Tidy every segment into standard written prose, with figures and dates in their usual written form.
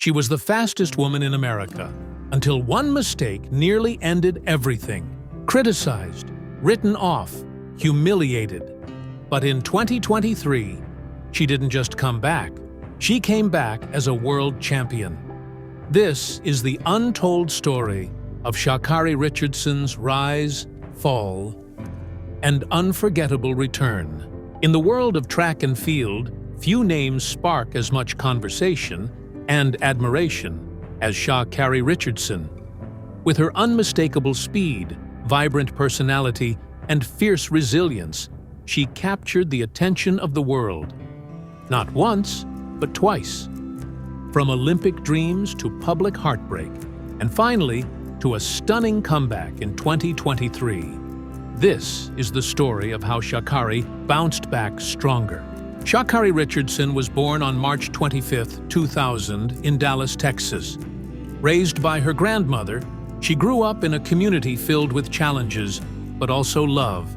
She was the fastest woman in America, until one mistake nearly ended everything. Criticized, written off, humiliated. But in 2023, she didn't just come back. She came back as a world champion. This is the untold story of Sha'Carri Richardson's rise, fall, and unforgettable return. In the world of track and field, few names spark as much conversation and admiration as Sha'Carri Richardson. With her unmistakable speed, vibrant personality, and fierce resilience, she captured the attention of the world. Not once, but twice. From Olympic dreams to public heartbreak, and finally, to a stunning comeback in 2023. This is the story of how Sha'Carri bounced back stronger. Sha'Carri Richardson was born on March 25, 2000, in Dallas, Texas. Raised by her grandmother, she grew up in a community filled with challenges, but also love.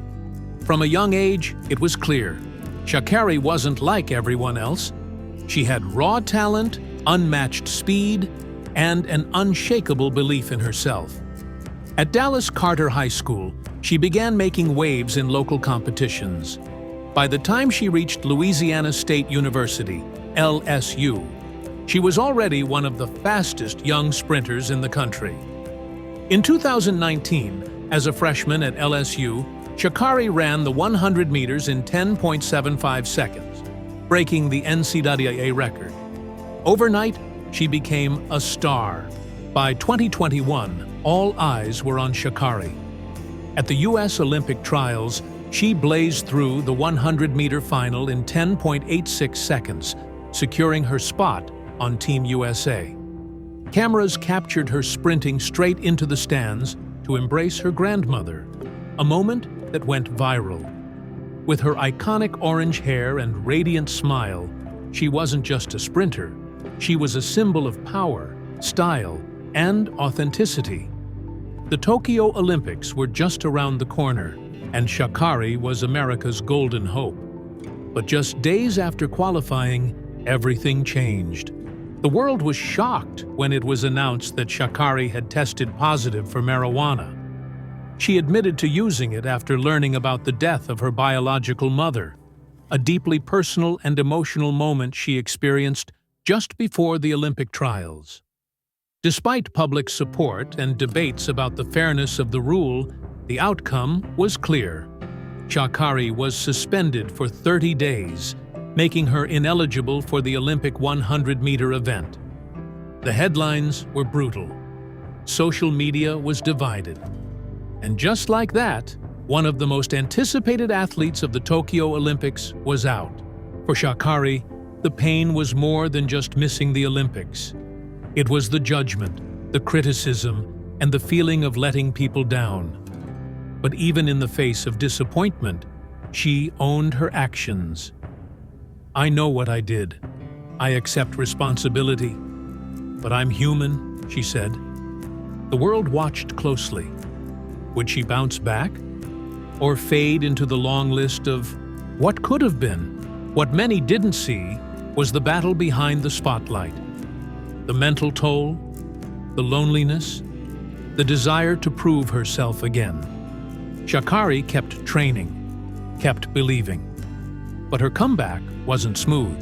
From a young age, it was clear, Sha'Carri wasn't like everyone else. She had raw talent, unmatched speed, and an unshakable belief in herself. At Dallas Carter High School, she began making waves in local competitions. By the time she reached Louisiana State University, LSU, she was already one of the fastest young sprinters in the country. In 2019, as a freshman at LSU, Sha'Carri ran the 100 meters in 10.75 seconds, breaking the NCAA record. Overnight, she became a star. By 2021, all eyes were on Sha'Carri. At the U.S. Olympic trials, she blazed through the 100-meter final in 10.86 seconds, securing her spot on Team USA. Cameras captured her sprinting straight into the stands to embrace her grandmother, a moment that went viral. With her iconic orange hair and radiant smile, she wasn't just a sprinter. She was a symbol of power, style, and authenticity. The Tokyo Olympics were just around the corner, and Sha'Carri was America's golden hope. But just days after qualifying, everything changed. The world was shocked when it was announced that Sha'Carri had tested positive for marijuana. She admitted to using it after learning about the death of her biological mother, a deeply personal and emotional moment she experienced just before the Olympic trials. Despite public support and debates about the fairness of the rule, the outcome was clear. Sha'Carri was suspended for 30 days, making her ineligible for the Olympic 100-meter event. The headlines were brutal. Social media was divided. And just like that, one of the most anticipated athletes of the Tokyo Olympics was out. For Sha'Carri, the pain was more than just missing the Olympics. It was the judgment, the criticism, and the feeling of letting people down. But even in the face of disappointment, she owned her actions. "I know what I did. I accept responsibility. But I'm human," she said. The world watched closely. Would she bounce back? Or fade into the long list of what could have been? What many didn't see was the battle behind the spotlight. The mental toll, the loneliness, the desire to prove herself again. Sha'Carri kept training, kept believing. But her comeback wasn't smooth.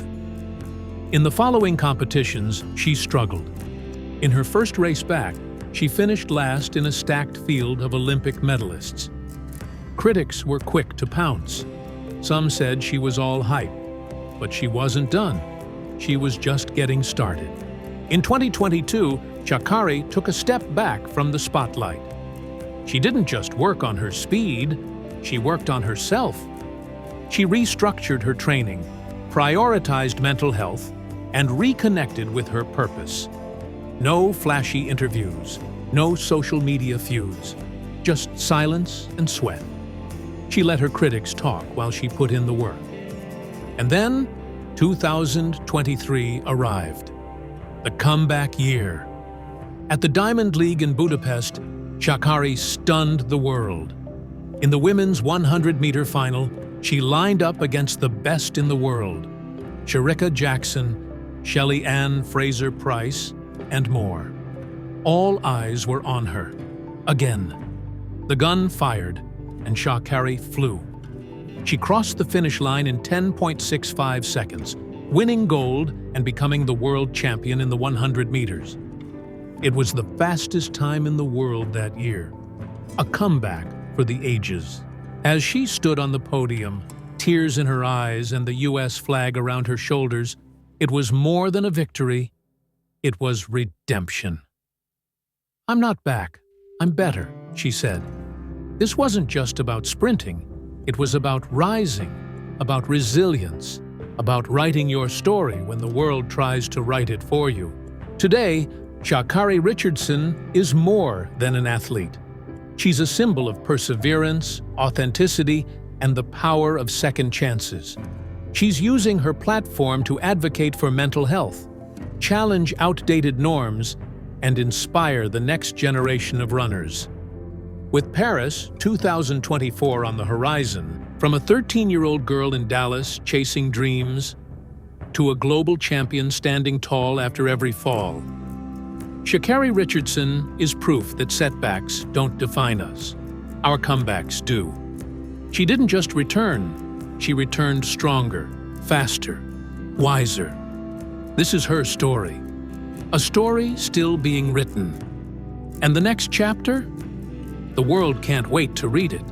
In the following competitions, she struggled. In her first race back, she finished last in a stacked field of Olympic medalists. Critics were quick to pounce. Some said she was all hype, but she wasn't done. She was just getting started. In 2022, Sha'Carri took a step back from the spotlight. She didn't just work on her speed, she worked on herself. She restructured her training, prioritized mental health, and reconnected with her purpose. No flashy interviews, no social media feuds, just silence and sweat. She let her critics talk while she put in the work. And then, 2023 arrived. The comeback year. At the Diamond League in Budapest, Sha'Carri stunned the world. In the women's 100-meter final, she lined up against the best in the world, Sha'Carri Jackson Shelley Ann Fraser-Pryce, and more. All eyes were on her. Again. The gun fired, and Sha'Carri flew. She crossed the finish line in 10.65 seconds, winning gold and becoming the world champion in the 100 meters. It was the fastest time in the world that year. A comeback for the ages. As she stood on the podium, tears in her eyes and the U.S. flag around her shoulders, it was more than a victory. It was redemption. "I'm not back. I'm better," she said. This wasn't just about sprinting. It was about rising, about resilience, about writing your story when the world tries to write it for you. Today, Sha'Carri Richardson is more than an athlete. She's a symbol of perseverance, authenticity, and the power of second chances. She's using her platform to advocate for mental health, challenge outdated norms, and inspire the next generation of runners. With Paris 2024 on the horizon, from a 13-year-old girl in Dallas chasing dreams to a global champion standing tall after every fall, Sha'Carri Richardson is proof that setbacks don't define us. Our comebacks do. She didn't just return, she returned stronger, faster, wiser. This is her story. A story still being written. And the next chapter? The world can't wait to read it.